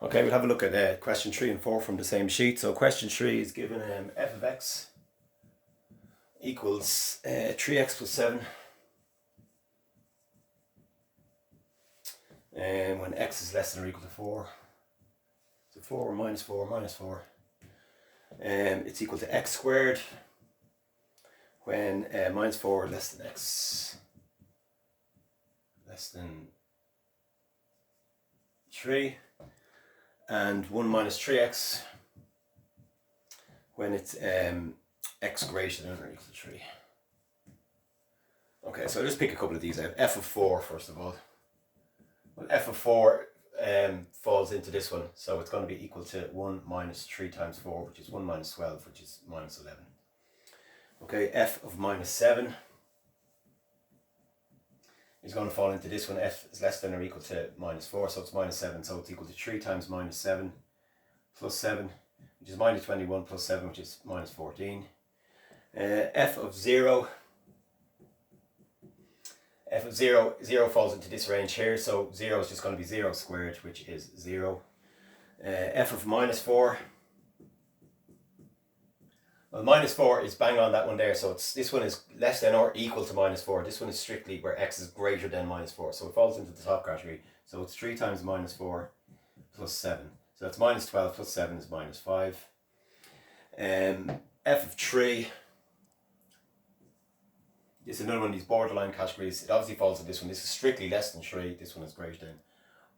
Okay, we'll have a look at question 3 and 4 from the same sheet. So question 3 is given f of x equals 3x plus 7. And when x is less than or equal to 4. So 4 minus 4 minus 4. It's equal to x squared when minus 4 less than x less than 3, and 1 minus 3x when it's x greater than or equal to 3. Okay, so I'll just pick a couple of these out. F of 4 first of all. Well, f of 4 falls into this one, so it's going to be equal to 1 minus 3 times 4, which is 1 minus 12, which is minus 11. Okay, f of minus 7 is going to fall into this one. F is less than or equal to minus 4, so it's minus 7, so it's equal to 3 times minus 7 plus 7, which is minus 21 plus 7, which is minus 14. F of 0 falls into this range here, so 0 is just going to be 0 squared, which is 0. F of minus 4, well, minus 4 is bang on that one there, so this one is less than or equal to minus 4. This one is strictly where x is greater than minus 4, so it falls into the top category. So it's 3 times minus 4 plus 7, so that's minus 12 plus 7 is minus 5. F of 3, this is another one of these borderline categories. It obviously falls into this one. This is strictly less than 3. This one is greater than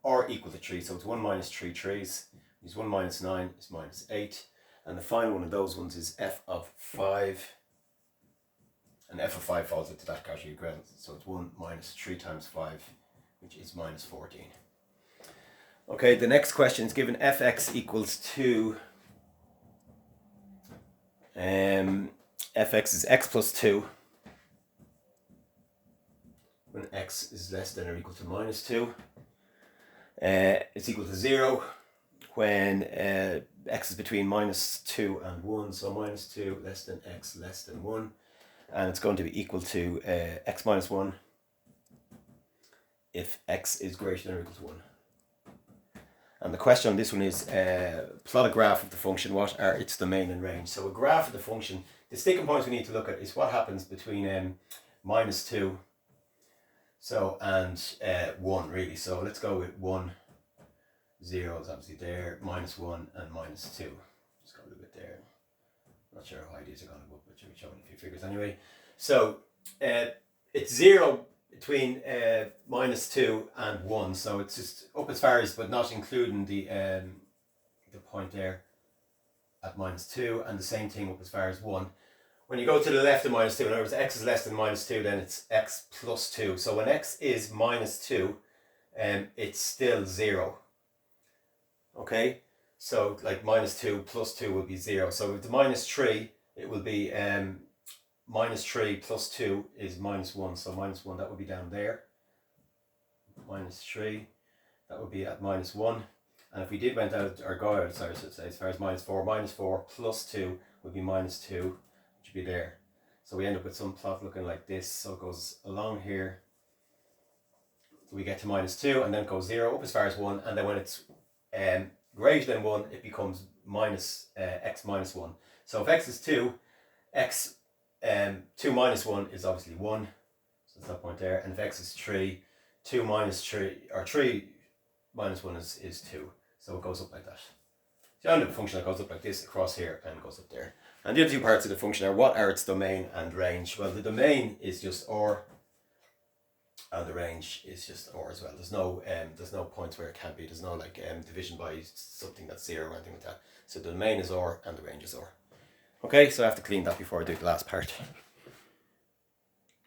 or equal to 3. So it's 1 minus 3 threes. It's 1 minus 9 is minus 8. And the final one of those ones is f of 5. And f of 5 falls into that category as well. So it's 1 minus 3 times 5, which is minus 14. Okay, the next question is given fx equals 2. Fx is x plus 2. When x is less than or equal to minus 2. It's equal to 0 when x is between minus 2 and 1, so minus 2 less than x less than 1, and it's going to be equal to x minus 1 if x is greater than or equal to 1. And the question on this one is plot a graph of the function. What are its domain and range? So a graph of the function, the sticking points we need to look at is what happens between minus 2 and 1 really. So let's go with 1, 0 is obviously there, minus 1 and minus 2. Just go a little bit there. Not sure how these are going to work, but we're showing a few figures anyway. So it's 0 between minus 2 and 1, so it's just up as far as, but not including the point there at minus 2, and the same thing up as far as 1. When you go to the left of minus 2, in other words, x is less than minus 2, then it's x plus 2. So when x is minus 2, it's still 0. Okay, so like minus 2 plus 2 will be 0. So with the minus 3, it will be minus 3 plus 2 is minus 1. So minus 1, that would be down there. Minus 3, that would be at minus 1. And if we did went out, or go out, sorry, so say as far as minus 4 plus 2 would be minus 2. Should be there. So we end up with some plot looking like this. So it goes along here. So we get to minus 2, and then it goes 0 up as far as 1, and then when it's greater than 1, it becomes minus x minus 1. So if x is 2, x 2 minus 1 is obviously 1. So that's that point there. And if x is 3, 2 minus 3, or 3 minus 1 is 2. So it goes up like that. So you end up a function that goes up like this across here and goes up there. And the other two parts of the function are what are its domain and range. Well, the domain is just or, and the range is just or as well. There's no points where it can't be. There's no like division by something that's 0 or anything like that. So the domain is or and the range is or. Okay, so I have to clean that before I do the last part.